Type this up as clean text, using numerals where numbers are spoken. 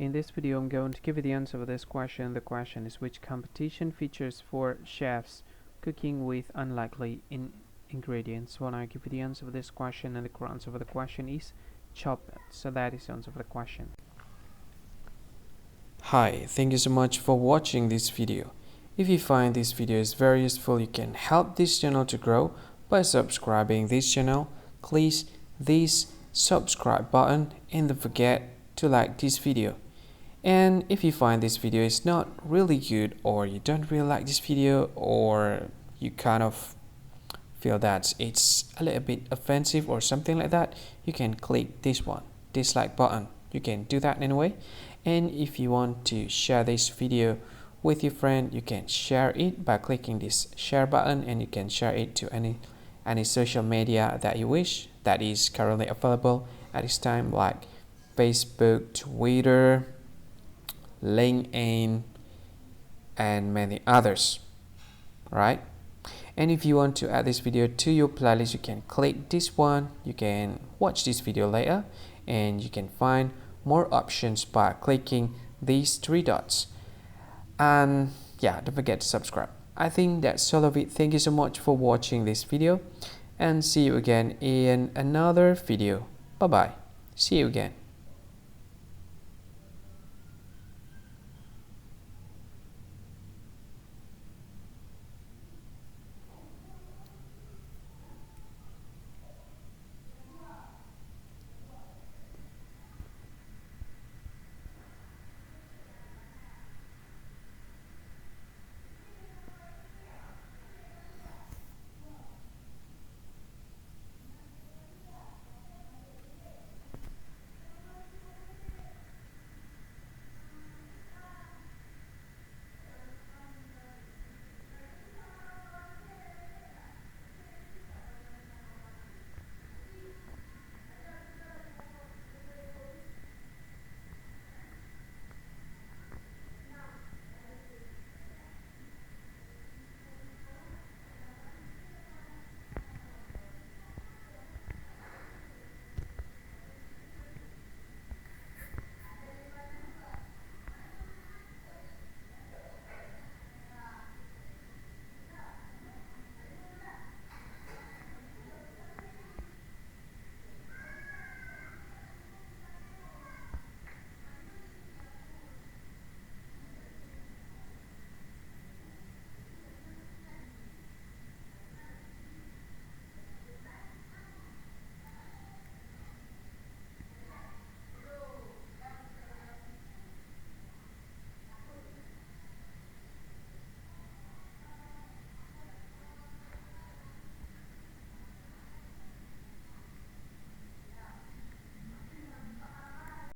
In this video, I'm going to give you the answer for this question. The question is, which competition features for chefs cooking with unlikely ingredients? Well, I give you the answer for this question, and the correct answer for the question is chopped. So that is the answer for the question. Hi, thank you so much for watching this video. If you find this video is very useful, you can help this channel to grow by subscribing this channel. Please this subscribe button and don't forget to like this video. And if you find this video is not really good, or you don't really like this video, or you kind of feel that it's a little bit offensive or something like that, you can click this one, dislike button. You can do that anyway. And if you want to share this video with your friend, you can share it by clicking this share button, and you can share it to any social media that you wish that is currently available at this time, like Facebook, Twitter, LinkedIn, and many others, right? And if you want to add this video to your playlist, you can click this one. You can watch this video later, and you can find more options by clicking these three dots. And yeah, don't forget to subscribe. I think that's all of it. Thank you so much for watching this video, and see you again in another video. Bye bye. See you again.